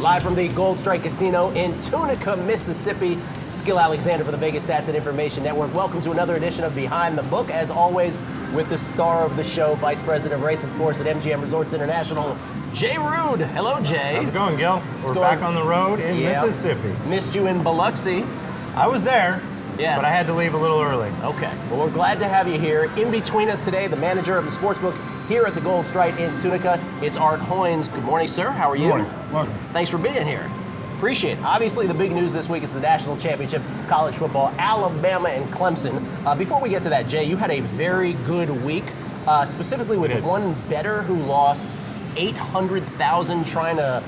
Live from the Gold Strike Casino in Tunica, Mississippi. It's Gil Alexander for the Vegas Stats and Information Network. Welcome to another edition of Behind the Book, as always, with the star of the show, Vice President of Race and Sports at MGM Resorts International, Jay Rude. Hello, Jay. How's it going, Gil? We're back on the road in Mississippi. Missed you in Biloxi. I was there, yes, but I had to leave a little early. Okay. Well, we're glad to have you here. In between us today, the manager of the sportsbook here at the Gold Strike in Tunica, it's Art Hoynes. Good morning, sir. How are you? Good morning. Welcome. Thanks for being here. Appreciate it. Obviously, the big news this week is the national championship college football, Alabama and Clemson. Before we get to that, Jay, you had a very good week, specifically with one bettor who lost $800,000 trying to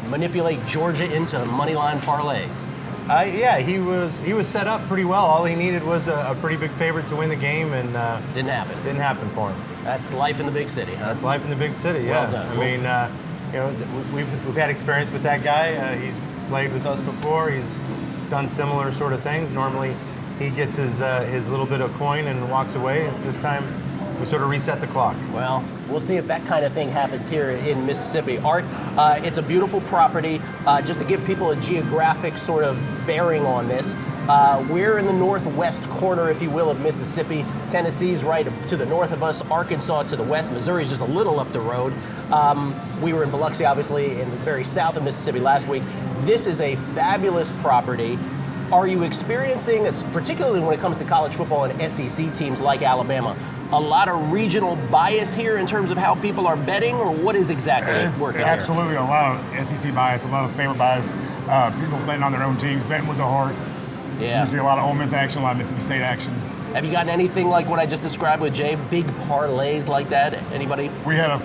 manipulate Georgia into moneyline parlays. Yeah, he was set up pretty well. All he needed was a pretty big favorite to win the game, and didn't happen. Didn't happen for him. That's life in the big city. Huh? That's life in the big city. Yeah. Well done. I mean, we've had experience with that guy. He's played with us before. He's done similar sort of things. Normally, he gets his little bit of coin and walks away. This time, we sort of reset the clock. Well, we'll see if that kind of thing happens here in Mississippi. Art, it's a beautiful property. Just to give people a geographic sort of bearing on this, we're in the northwest corner, if you will, of Mississippi. Tennessee's right to the north of us, Arkansas to the west, Missouri's just a little up the road. We were in Biloxi, obviously, in the very south of Mississippi last week. This is a fabulous property. Are you experiencing, particularly when it comes to college football and SEC teams like Alabama, a lot of regional bias here in terms of how people are betting, or what is exactly working here? Absolutely a lot of SEC bias, a lot of favorite bias. People betting on their own teams, betting with the heart. Yeah. You see a lot of Ole Miss action, a lot of Mississippi State action. Have you gotten anything like what I just described with Jay? Big parlays like that? Anybody? We had a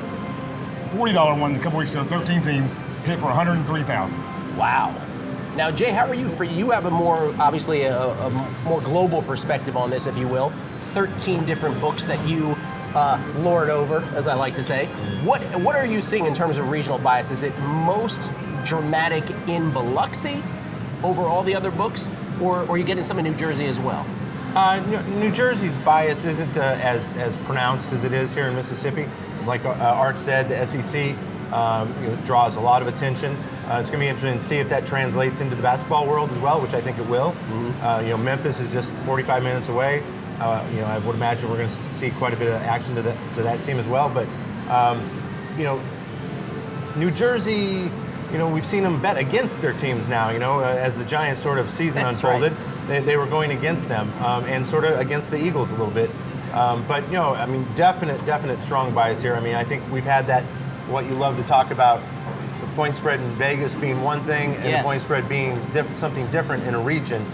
$40 one a couple weeks ago, 13 teams, hit for $103,000. Wow. Now, Jay, how are you? You have a more, obviously, a more global perspective on this, if you will. 13 different books that you lord over, as I like to say. What are you seeing in terms of regional bias? Is it most dramatic in Biloxi over all the other books, or are you getting some in New Jersey as well? New Jersey's bias isn't as pronounced as it is here in Mississippi. Like Art said, the SEC draws a lot of attention. It's going to be interesting to see if that translates into the basketball world as well, which I think it will. Mm-hmm. Memphis is just 45 minutes away. I would imagine we're going to see quite a bit of action to that team as well. But New Jersey, we've seen them bet against their teams now. As the Giants sort of season unfolded, right, they were going against them and sort of against the Eagles a little bit. But definite strong bias here. I mean, I think we've had that, what you love to talk about, the point spread in Vegas being one thing and the point spread being something different in a region.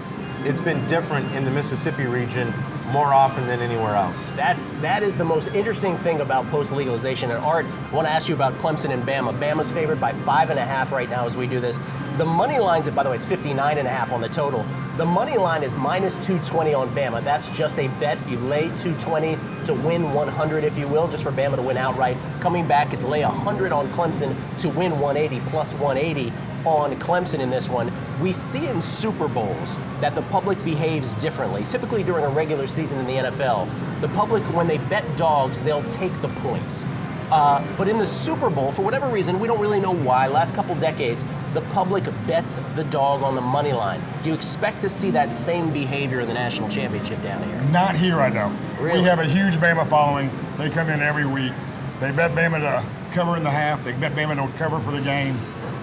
It's been different in the Mississippi region more often than anywhere else. That is the most interesting thing about post-legalization. And Art, I want to ask you about Clemson and Bama. Bama's favored by 5.5 right now as we do this. The money lines, by the way, it's 59.5 on the total. The money line is minus 220 on Bama. That's just a bet. You lay 220 to win 100, if you will, just for Bama to win outright. Coming back, it's lay 100 on Clemson to win 180, plus 180 on Clemson in this one. We see in Super Bowls that the public behaves differently. Typically during a regular season in the NFL, the public, when they bet dogs, they'll take the points. But in the Super Bowl, for whatever reason, we don't really know why, last couple decades, the public bets the dog on the money line. Do you expect to see that same behavior in the national championship down here? Not here, I don't. Really? We have a huge Bama following. They come in every week. They bet Bama to cover in the half. They bet Bama to cover for the game.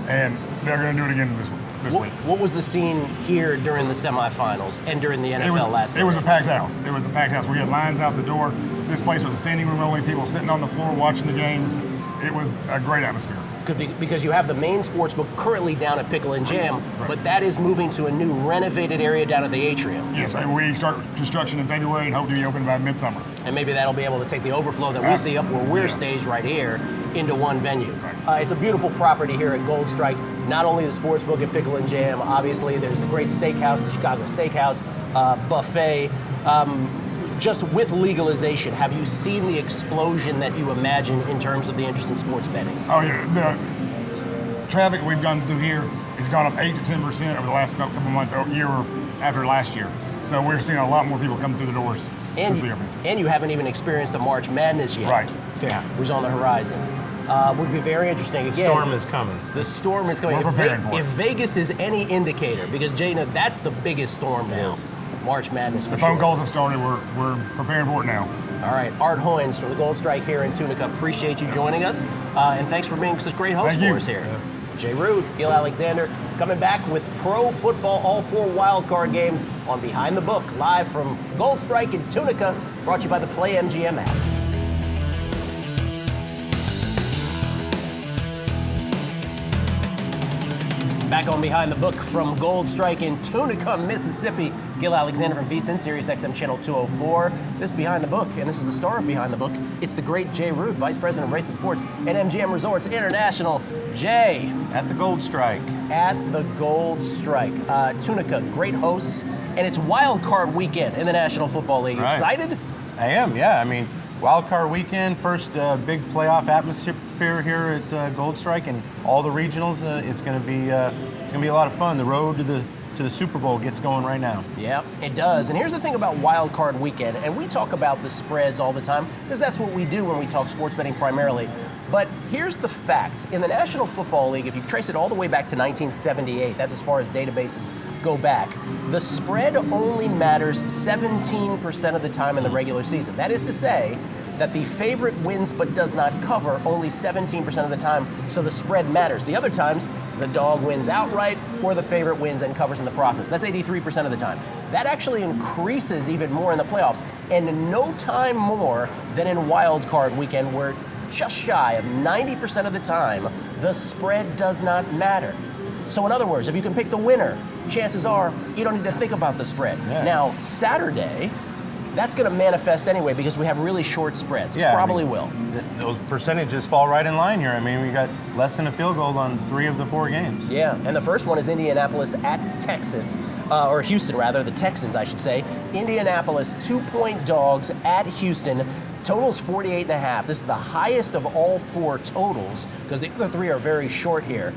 And they're going to do it again this week. What was the scene here during the semifinals and during the NFL last Sunday? It was a packed house. It was a packed house. We had lines out the door. This place was a standing room only, people sitting on the floor watching the games. It was a great atmosphere. Because you have the main sportsbook currently down at Pickle and Jam, right, but that is moving to a new renovated area down at the Atrium. Yes, we start construction in February and hope to be open by midsummer. And maybe that'll be able to take the overflow that we see up where we're staged right here into one venue. Right. It's a beautiful property here at Gold Strike. Not only the sportsbook at Pickle and Jam, obviously there's a great steakhouse, the Chicago Steakhouse, buffet. Just with legalization, have you seen the explosion that you imagine in terms of the interest in sports betting? Oh yeah, the traffic we've gone through here has gone up 8 to 10% over the last couple of months, or year after last year. So we're seeing a lot more people come through the doors since we opened. And you haven't even experienced a March Madness yet. Right. Yeah. Who's on the horizon. Would be very interesting. Again, Storm is coming. the storm is coming. We're preparing for it. If Vegas is any indicator, because Jana, that's the biggest storm now. Yes. March Madness for The sure. phone calls have started. We're preparing for it now. All right, Art Hoynes from the Gold Strike here in Tunica. Appreciate you joining us, and thanks for being such great hosts Thank for you. us here. Jay Rude, Gil Alexander, coming back with pro football, all 4 wildcard games on Behind the Book, live from Gold Strike in Tunica, brought to you by the Play MGM app. Back on Behind the Book from Gold Strike in Tunica, Mississippi. Gil Alexander from VSiN, Sirius XM Channel 204. This is Behind the Book, and this is the star of Behind the Book. It's the great Jay Rude, Vice President of Racing Sports at MGM Resorts International. Jay, At the Gold Strike. at the Gold Strike. Tunica, great hosts, and it's Wild Card weekend in the National Football League. You Right. excited? I am, yeah. I mean, Wild Card weekend, first big playoff atmosphere here at Gold Strike, and all the regionals. It's going to be a lot of fun. The road to the Super Bowl gets going right now. Yeah, it does. And here's the thing about Wild Card weekend, and we talk about the spreads all the time because that's what we do when we talk sports betting primarily. But here's the facts. In the National Football League, if you trace it all the way back to 1978, that's as far as databases go back, the spread only matters 17% of the time in the regular season. That is to say that the favorite wins but does not cover only 17% of the time, so the spread matters. The other times, the dog wins outright or the favorite wins and covers in the process. That's 83% of the time. That actually increases even more in the playoffs, and no time more than in Wild Card weekend, where just shy of 90% of the time, the spread does not matter. So in other words, if you can pick the winner, chances are you don't need to think about the spread. Yeah. Now, Saturday, that's going to manifest anyway because we have really short spreads. Yeah, Probably I mean, will. Those percentages fall right in line here. I mean, we got less than a field goal on 3 of the 4 games. Yeah, and the first one is Indianapolis at Texas, or Houston rather, the Texans I should say. Indianapolis, 2-point dogs at Houston. Total's 48.5. This is the highest of all 4 totals because the other 3 are very short here.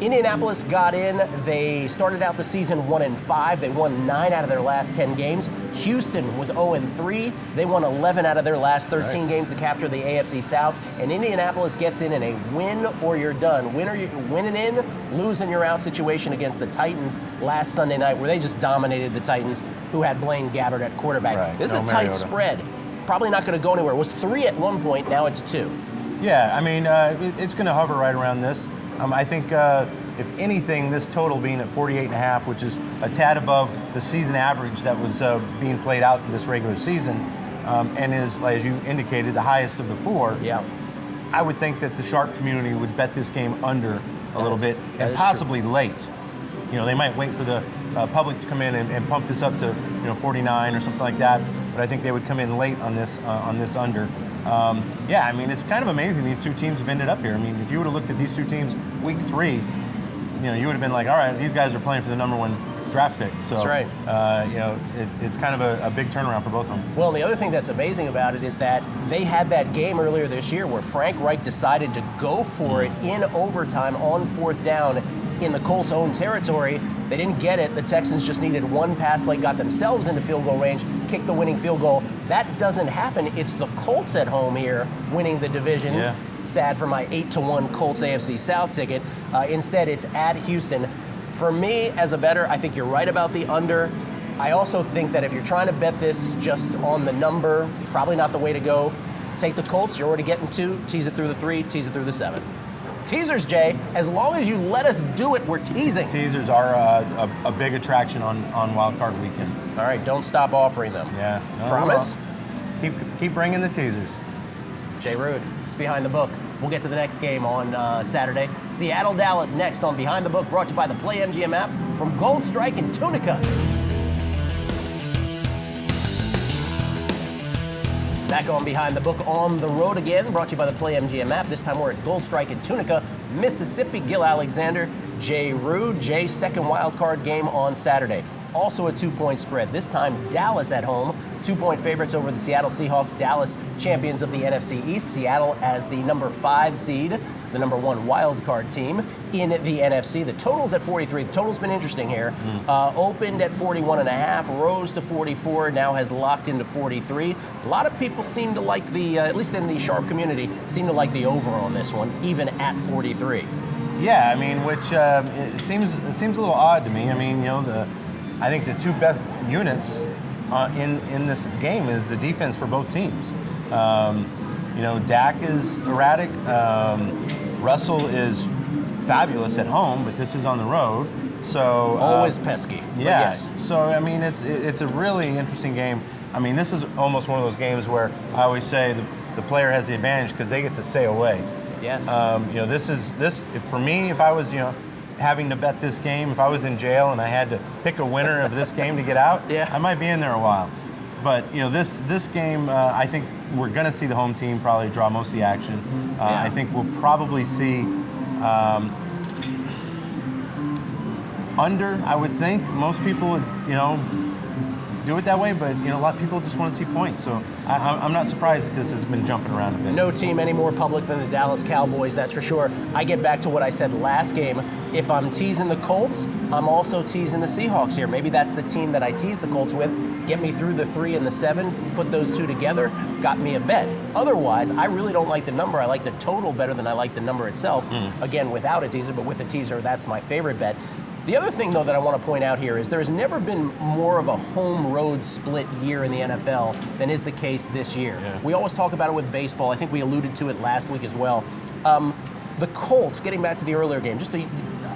Indianapolis got in. They started out the season 1-5. They won 9 out of their last 10 games. Houston was 0-3. They won 11 out of their last 13 games to capture the AFC South. And Indianapolis gets in a win or you're done. Winning in, losing you're out situation against the Titans last Sunday night, where they just dominated the Titans, who had Blaine Gabbert at quarterback. Right. This is No a tight Mariota. spread. Probably not going to go anywhere. It was 3 at one point. Now it's 2. Yeah, I mean, it's going to hover right around this. I think, if anything, this total being at 48.5, which is a tad above the season average that was being played out in this regular season, and is, as you indicated, the highest of the 4. Yeah. I would think that the sharp community would bet this game under a little bit, that and is possibly late. You know, they might wait for the public to come in and pump this up to 49 or something like that. But I think they would come in late on this under. Yeah, I mean, it's kind of amazing these 2 teams have ended up here. I mean, if you would have looked at these 2 teams week 3, you would have been like, all right, these guys are playing for the number 1 draft pick. So, That's right. It's kind of a big turnaround for both of them. Well, and the other thing that's amazing about it is that they had that game earlier this year where Frank Reich decided to go for it in overtime on 4th down in the Colts' own territory. They didn't get it. The Texans just needed 1 pass play, got themselves into field goal range, kicked the winning field goal. That doesn't happen. It's the Colts at home here winning the division. Yeah. Sad for my 8-1 Colts AFC South ticket. Instead, it's at Houston. For me, as a bettor, I think you're right about the under. I also think that if you're trying to bet this just on the number, probably not the way to go. Take the Colts. You're already getting 2. Tease it through the 3. Tease it through the 7. Teasers, Jay. As long as you let us do it, we're teasing. Teasers are a big attraction on Wild Card weekend. All right, don't stop offering them. Yeah. No, Promise? Keep bringing the teasers. Jay Rude, it's Behind the Book. We'll get to the next game on Saturday. Seattle, Dallas next on Behind the Book, brought to you by the Play MGM app from Gold Strike in Tunica. Back on Behind the Book on the road again, brought to you by the Play MGM app. This time we're at Gold Strike in Tunica, Mississippi. Gil Alexander, Jay Rude. Jay's second wild card game on Saturday. Also a 2-point spread. This time Dallas at home, 2-point favorites over the Seattle Seahawks. Dallas, champions of the NFC East. Seattle as the number 5 seed, the number 1 wildcard team in the NFC. The total's at 43. The total's been interesting here. Opened at 41.5, rose to 44, now has locked into 43. A lot of people seem to like the, at least in the sharp community, seem to like the over on this one, even at 43. Yeah, I mean, which it seems a little odd to me. I mean, I think the 2 best units in this game is the defense for both teams. Dak is erratic. Russell is fabulous at home, but this is on the road. So always pesky. Yeah. Yes. So I mean, it's a really interesting game. I mean, this is almost one of those games where I always say the player has the advantage because they get to stay away. Yes. This for me, if I was having to bet this game, if I was in jail and I had to pick a winner of this game to get out, yeah, I might be in there a while. But this game, I think we're going to see the home team probably draw most of the action. I think we'll probably see under. I would think most people would do it that way, but a lot of people just want to see points. So I'm not surprised that this has been jumping around a bit. No team any more public than the Dallas Cowboys, that's for sure. I get back to what I said last game. If I'm teasing the Colts, I'm also teasing the Seahawks here. Maybe that's the team that I tease the Colts with. Get me through the 3 and the 7, put those 2 together, got me a bet. Otherwise, I really don't like the number. I like the total better than I like the number itself. Again, without a teaser, but with a teaser, that's my favorite bet. The other thing, though, that I want to point out here is there's never been more of a home-road split year in the NFL than is the case this year. Yeah. We always talk about it with baseball. I think we alluded to it last week as well. The Colts, getting back to the earlier game, just to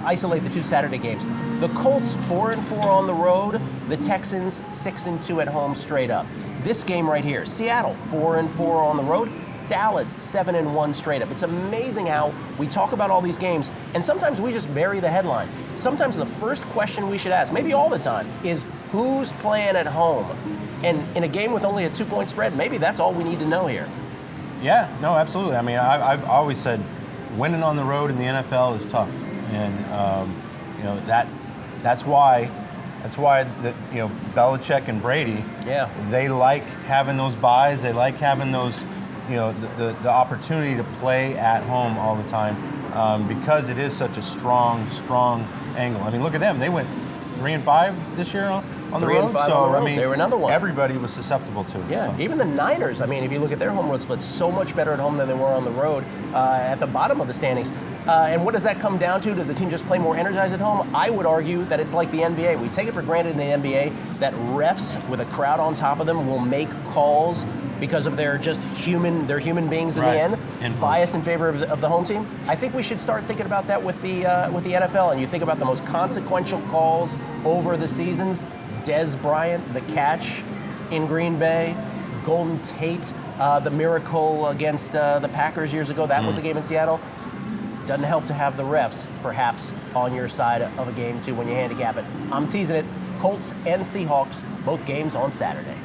isolate the 2 Saturday games, the Colts 4-4 on the road, the Texans 6-2 at home straight up. This game right here, Seattle 4-4 on the road, Dallas 7-1 straight up. It's amazing how we talk about all these games, and sometimes we just bury the headline. Sometimes the first question we should ask, maybe all the time, is who's playing at home? And in a game with only a 2-point spread, maybe that's all we need to know here. Yeah, no, absolutely. I mean, I've always said winning on the road in the NFL is tough, and that's why Belichick and Brady, they like having those buys. They like having those. The opportunity to play at home all the time because it is such a strong angle. I mean, look at them. They went 3-5 this year on the road. So, I mean, they were another one. Everybody was susceptible to it. Yeah, so. Even the Niners, I mean, if you look at their home road splits, so much better at home than they were on the road at the bottom of the standings. And what does that come down to? Does the team just play more energized at home? I would argue that it's like the NBA. We take it for granted in the NBA that refs with a crowd on top of them will make calls because of they're human beings in the end, biased in favor of the home team. I think we should start thinking about that with the NFL. And you think about the most consequential calls over the seasons: Dez Bryant, the catch in Green Bay, Golden Tate, the miracle against the Packers years ago. That was a game in Seattle. Doesn't help to have the refs perhaps on your side of a game too when you handicap it. I'm teasing it. Colts and Seahawks, both games on Saturday.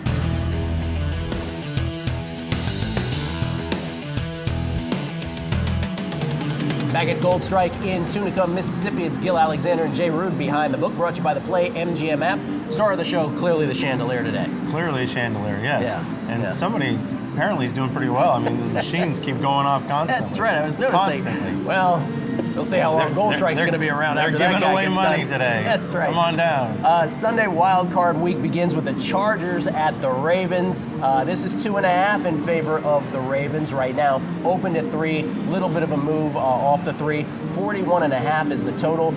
Back at Gold Strike in Tunica, Mississippi, it's Gil Alexander and Jay Rude behind the book, brought to you by the Play MGM app. Star of the show, clearly the chandelier today. Clearly a chandelier, yes. Yeah. And somebody apparently is doing pretty well. I mean, the machines keep going off constantly. That's right, I was noticing. Constantly. Well, we'll see how long Gold Strike's going to be around after that guy They're giving away money done. today. That's right. Come on down. Sunday Wildcard week begins with the Chargers at the Ravens. This is 2.5 in favor of the Ravens right now. Opened at 3, little bit of a move off the 3. 41.5 is the total.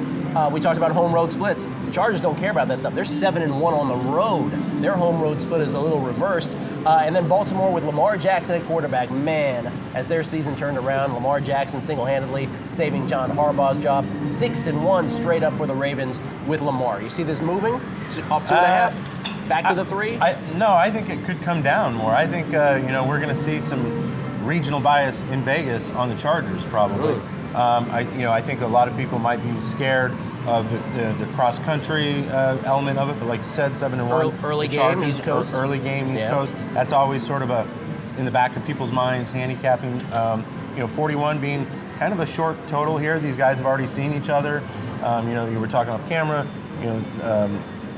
We talked about home road splits. The Chargers don't care about that stuff. They're 7-1 on the road. Their home road split is a little reversed. And then Baltimore with Lamar Jackson at quarterback. Man, as their season turned around, Lamar Jackson single-handedly saving John Harbaugh's job. 6-1 straight up for the Ravens with Lamar. You see this moving off 2.5, back to the 3? No, I think it could come down more. I think we're going to see some regional bias in Vegas on the Chargers probably. Really? I think a lot of people might be scared of the cross-country element of it, but like you said, 7-1. Early game, Chargers, East Coast. Early game, East Coast. That's always sort of in the back of people's minds, handicapping. 41 being kind of a short total here. These guys have already seen each other. You were talking off camera.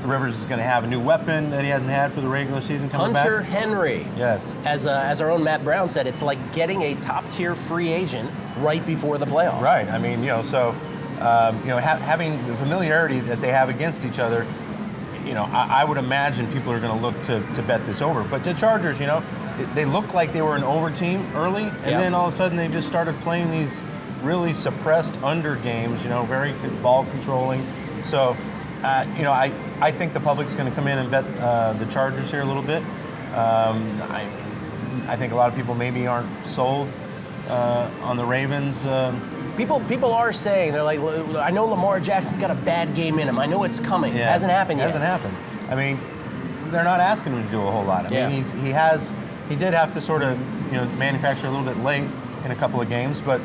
Rivers is going to have a new weapon that he hasn't had for the regular season coming back. Hunter Henry. Yes. As our own Matt Brown said, it's like getting a top-tier free agent right before the playoffs. Right. I mean, having the familiarity that they have against each other, I would imagine people are going to look to bet this over. But the Chargers, they looked like they were an over team early, and then all of a sudden they just started playing these really suppressed under games, very good ball controlling. So, I think the public's going to come in and bet the Chargers here a little bit. I think a lot of people maybe aren't sold on the Ravens. People are saying, they're like, I know Lamar Jackson's got a bad game in him. I know it's coming. Yeah. It hasn't happened yet. Hasn't happened. I mean, they're not asking him to do a whole lot. I mean, he did have to sort of, manufacture a little bit late in a couple of games, but,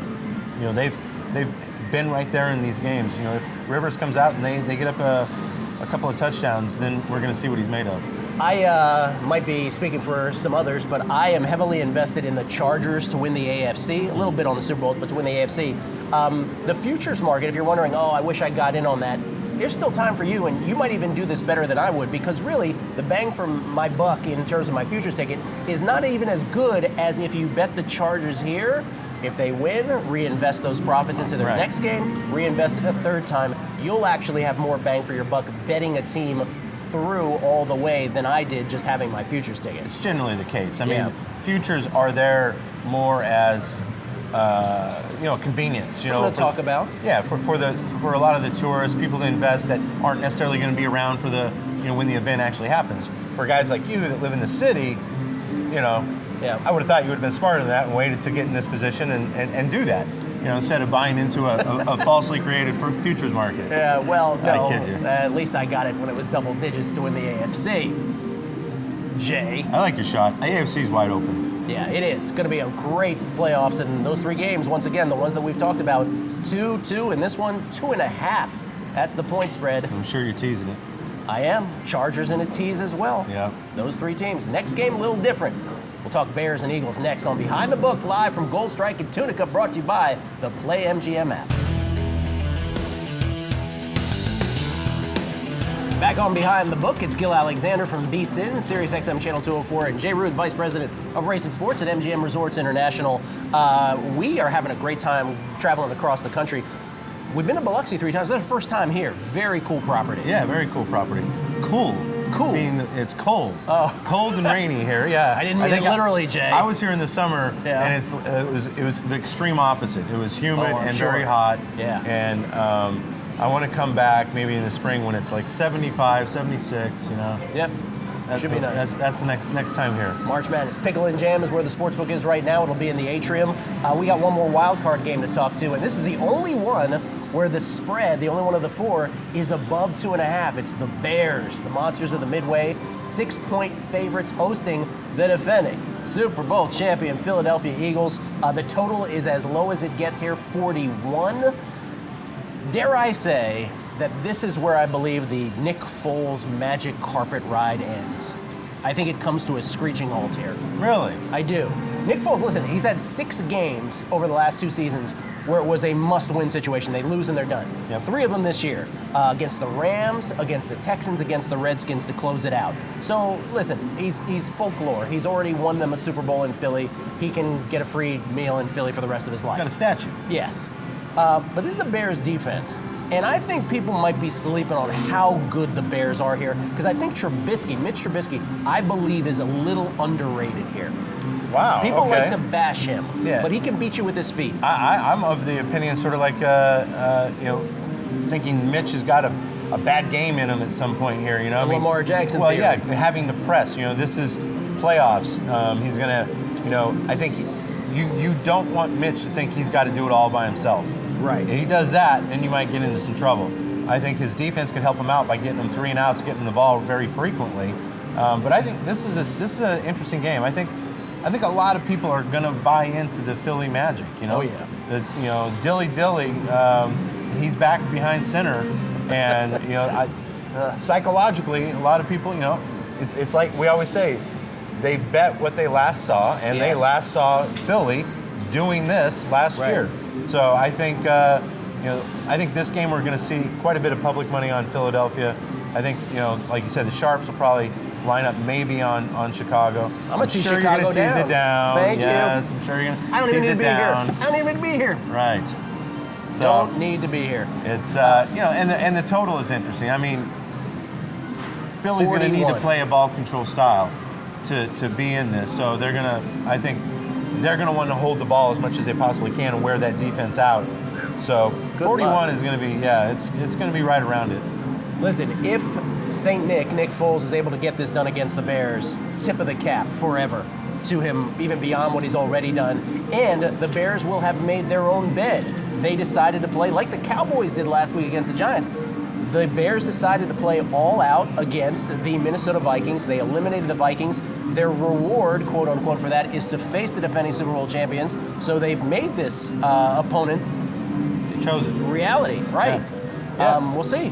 they've been right there in these games. If Rivers comes out and they get up a couple of touchdowns, then we're going to see what he's made of. I might be speaking for some others, but I am heavily invested in the Chargers to win the AFC, a little bit on the Super Bowl, but to win the AFC. The futures market, if you're wondering, I wish I got in on that, there's still time for you, and you might even do this better than I would, because really, the bang for my buck in terms of my futures ticket is not even as good as if you bet the Chargers here. If they win, reinvest those profits into their next game, reinvest it a third time. You'll actually have more bang for your buck betting a team through all the way than I did just having my futures ticket. It's generally the case. I mean, futures are there more as convenience. Something to talk about. Yeah, for a lot of the tourists, people to invest that aren't necessarily going to be around for the when the event actually happens. For guys like you that live in the city, I would have thought you would have been smarter than that and waited to get in this position and do that. Instead of buying into a falsely created futures market. Yeah, well, no. I kid you. At least I got it when it was double digits to win the AFC. Jay. I like your shot. AFC's wide open. Yeah, it is. Going to be a great playoffs, and those three games, once again, the ones that we've talked about, 2-2, and this one, 2.5. That's the point spread. I'm sure you're teasing it. I am. Chargers in a tease as well. Yeah. Those three teams. Next game, a little different. We'll talk Bears and Eagles next on Behind the Book, live from Gold Strike and Tunica, brought to you by the Play MGM app. Back on Behind the Book, it's Gil Alexander from VSiN, Sirius XM Channel 204, and Jay Ruth, Vice President of Race and Sports at MGM Resorts International. We are having a great time traveling across the country. We've been to Biloxi 3 times. That's our first time here. Very cool property. Yeah, very cool property. Cool. It's cold. Oh. Cold and rainy here. Yeah. I didn't mean it literally, Jay. I was here in the summer, and it was the extreme opposite. It was humid and very hot. Yeah. And I want to come back maybe in the spring when it's like 75, 76. Yep. Should be nice. That's the next time here. March Madness. Pickle and Jam is where the sportsbook is right now. It'll be in the atrium. We got one more Wildcard game to talk to, and this is the only one where the spread, the only one of the four, is above 2.5. It's the Bears, the Monsters of the Midway, 6-point favorites hosting the defending Super Bowl champion Philadelphia Eagles. The total is as low as it gets here, 41. Dare I say that this is where I believe the Nick Foles magic carpet ride ends. I think it comes to a screeching halt here. Really? I do. Nick Foles, listen, he's had 6 games over the last 2 seasons where it was a must-win situation. They lose and they're done. Yep. 3 of them this year, against the Rams, against the Texans, against the Redskins to close it out. So, listen, he's folklore. He's already won them a Super Bowl in Philly. He can get a free meal in Philly for the rest of his life. Got a statue. Yes. But this is the Bears' defense. And I think people might be sleeping on how good the Bears are here, because I think Mitch Trubisky, I believe is a little underrated here. Wow. People like to bash him, but he can beat you with his feet. I'm of the opinion, sort of like, thinking Mitch has got a bad game in him at some point here. Lamar Jackson. Well, theory. yeah, having to press. This is playoffs. He's gonna, I think you don't want Mitch to think he's got to do it all by himself. Right. If he does that, then you might get into some trouble. I think his defense can help him out by getting him 3 and outs, getting the ball very frequently. But I think this is an interesting game. I think a lot of people are going to buy into the Philly magic. Oh yeah. Dilly, he's back behind center, and psychologically, a lot of people, it's like we always say, they bet what they last saw, and they last saw Philly doing this last year. So I think this game we're going to see quite a bit of public money on Philadelphia. I think, like you said, the Sharps will probably line up maybe on Chicago. I'm going to tease sure Chicago you're going to tease it down. Thank yes, you. I'm sure you're going to I don't even tease need it to be down. here. I don't even need to be here. Right. So Don't need to be here. it's and the total is interesting. I mean, Philly's going to need to 41. play a ball control style to be in this. So I think they're going to want to hold the ball as much as they possibly can and wear that defense out. So Good 41 luck. is going to be it's going to be right around it. Listen, if St. Nick Foles, is able to get this done against the Bears, tip of the cap forever to him, even beyond what he's already done. And the Bears will have made their own bed. They decided to play like the Cowboys did last week against the Giants. The Bears decided to play all out against the Minnesota Vikings. They eliminated the Vikings. Their reward, quote unquote, for that is to face the defending Super Bowl champions. So they've made this opponent They chose it. reality, right? Yeah. We'll see.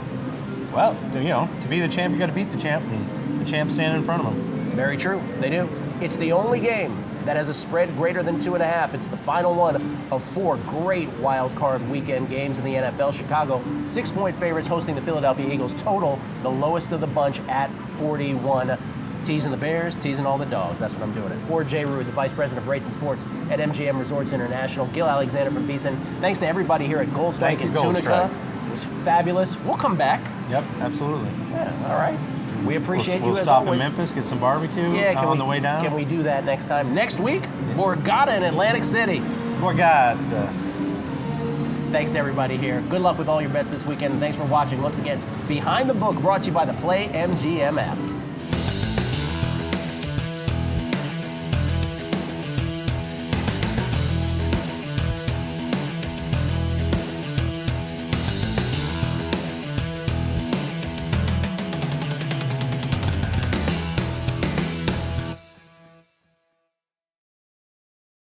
Well, to be the champ, you got to beat the champ, and the champ's standing in front of him. Very true. They do. It's the only game that has a spread greater than 2.5. It's the final one of 4 great wild card weekend games in the NFL. Chicago, 6-point favorites hosting the Philadelphia Eagles. Total, the lowest of the bunch at 41. Teasing the Bears, teasing all the dogs. That's what I'm doing it. For Jay Rude, the Vice President of Racing Sports at MGM Resorts International. Gil Alexander from VSiN. Thanks to everybody here at Gold Strike Thank and you, Gold Tunica. Strike. It was fabulous. We'll come back. Yep, absolutely. Yeah, all right. We appreciate We'll you as stop always. in Memphis, get some barbecue on the way down. Can we do that next time? Next week, Borgata in Atlantic City. Boy, God. Thanks to everybody here. Good luck with all your bets this weekend, and thanks for watching. Once again, Behind the Book brought to you by the Play MGM app.